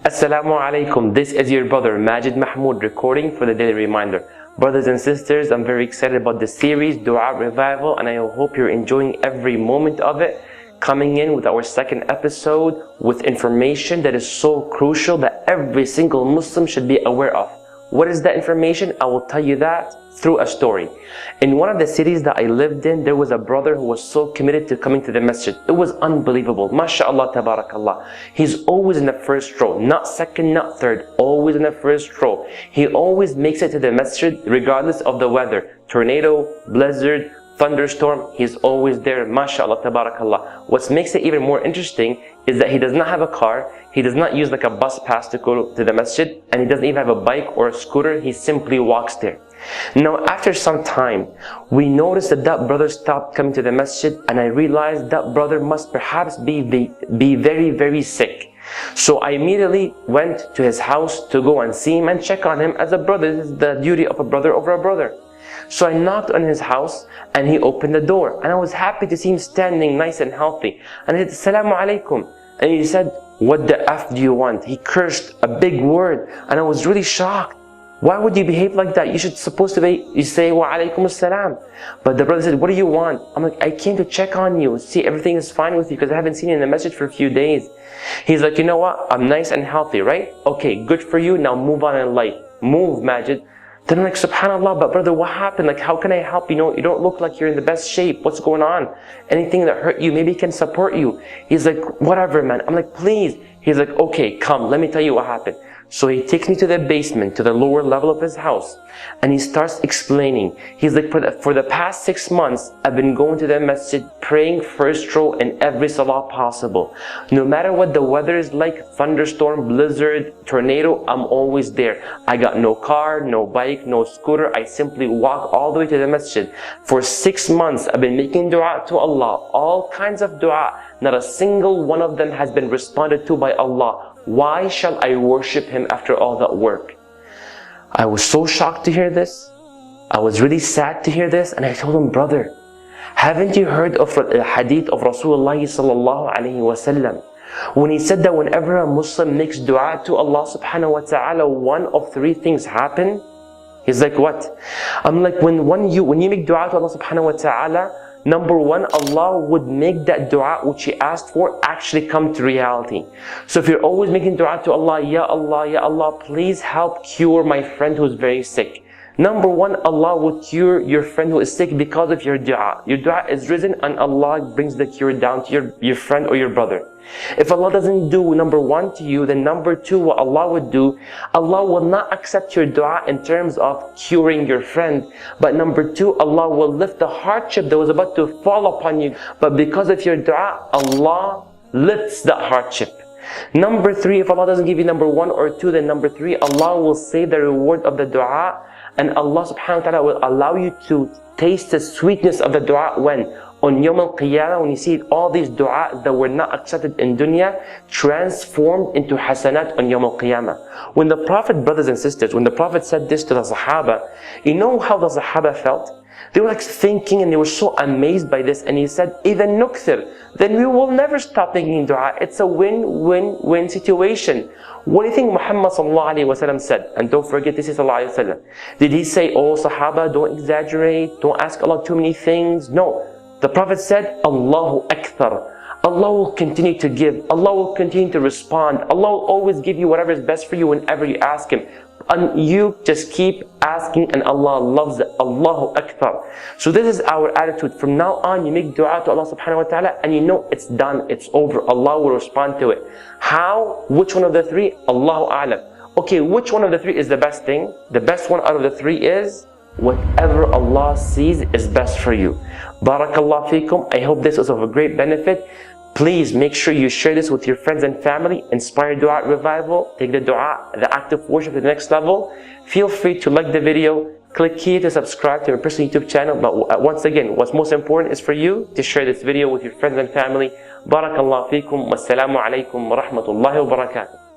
Assalaamu Alaikum. This is your brother Majed Mahmoud recording for the daily reminder. Brothers and sisters, I'm very excited about the series Dua Revival, and I hope you're enjoying every moment of it. Coming in with our second episode with information that is so crucial that every single Muslim should be aware of. What is that information? I will tell you that through a story. In one of the cities that I lived in, there was a brother who was so committed to coming to the masjid. It was unbelievable. MashaAllah, tabarakallah. He's always in the first row, not second, not third, always in the first row. He always makes it to the masjid regardless of the weather. Tornado, blizzard, thunderstorm, he's always there. MashaAllah, tabarakallah. What makes it even more interesting is that he does not have a car. He does not use like a bus pass to go to the masjid, and he doesn't even have a bike or a scooter. He simply walks there. Now, after some time, we noticed that brother stopped coming to the masjid, and I realized that brother must perhaps be very, very sick. So I immediately went to his house to go and see him and check on him as a brother. This is the duty of a brother over a brother. So I knocked on his house and he opened the door, and I was happy to see him standing nice and healthy. And I said, Assalaamu Alaikum. And he said, what the F do you want? He cursed a big word, and I was really shocked. Why would you behave like that? You should supposed to be, you say, Wa Alaikum Assalam. But the brother said, what do you want? I'm like, I came to check on you, see everything is fine with you, because I haven't seen you in the message for a few days. He's like, you know what? I'm nice and healthy, right? Okay, good for you. Now move on in life. Move, Majed. Then I'm like, subhanAllah, but brother, what happened? Like, how can I help? You know, you don't look like you're in the best shape. What's going on? Anything that hurt you, maybe can support you. He's like, whatever, man. I'm like, please. He's like, okay, come, let me tell you what happened. So he takes me to the basement, to the lower level of his house, and he starts explaining. He's like, for the past 6 months, I've been going to the masjid, praying first row in every salah possible. No matter what the weather is like, thunderstorm, blizzard, tornado, I'm always there. I got no car, no bike, no scooter. I simply walk all the way to the masjid. For 6 months, I've been making dua to Allah, all kinds of dua. Not a single one of them has been responded to by Allah. Why shall I worship Him after all that work? I was so shocked to hear this. I was really sad to hear this, and I told him, brother, haven't you heard of the hadith of Rasulullah sallallahu alaihi wasallam, when he said that whenever a Muslim makes dua to Allah subhanahu wa ta'ala, one of 3 things happen? He's like, what? I'm like, when you make dua to Allah subhanahu wa ta'ala, number 1, Allah would make that dua which He asked for actually come to reality. So if you're always making dua to Allah, Ya Allah, please help cure my friend who's very sick. Number 1, Allah will cure your friend who is sick because of your dua. Your dua is risen, and Allah brings the cure down to your friend or your brother. If Allah doesn't do number 1 to you, then number 2, what Allah would do, Allah will not accept your dua in terms of curing your friend. But number 2, Allah will lift the hardship that was about to fall upon you. But because of your dua, Allah lifts that hardship. Number 3, if Allah doesn't give you number 1 or 2, then number 3, Allah will save the reward of the dua. And Allah subhanahu wa ta'ala will allow you to taste the sweetness of the dua when? On Yawm al-Qiyamah, when you see all these du'as that were not accepted in dunya, transformed into hasanat on Yawm al-Qiyamah. When the Prophet, brothers and sisters, when the Prophet said this to the Sahaba, you know how the Sahaba felt? They were like thinking, and they were so amazed by this, and he said, إِذَا نُكْثِرْ, then we will never stop making dua. It's a win-win-win situation. What do you think Muhammad sallallahu alaihi wasallam said? And don't forget, this is sallallahu alaihi wasallam. Did he say, oh Sahaba, don't exaggerate, don't ask Allah too many things? No. The Prophet said, Allahu Akbar. Allah will continue to give. Allah will continue to respond. Allah will always give you whatever is best for you whenever you ask Him. And you just keep asking, and Allah loves it. Allahu Akbar. So this is our attitude. From now on, you make dua to Allah subhanahu wa ta'ala, and you know it's done, it's over. Allah will respond to it. How? Which one of the 3? Allahu A'lam. Okay, which one of the 3 is the best thing? The best one out of the 3 is whatever Allah sees is best for you. Barakallah feekum. I hope this was of a great benefit. Please make sure you share this with your friends and family. Inspire dua revival. Take the dua, the act of worship to the next level. Feel free to like the video. Click here to subscribe to my personal YouTube channel. But once again, what's most important is for you to share this video with your friends and family. Barakallah feekum. Wassalamu alaikum wa rahmatullahi wa barakatuh.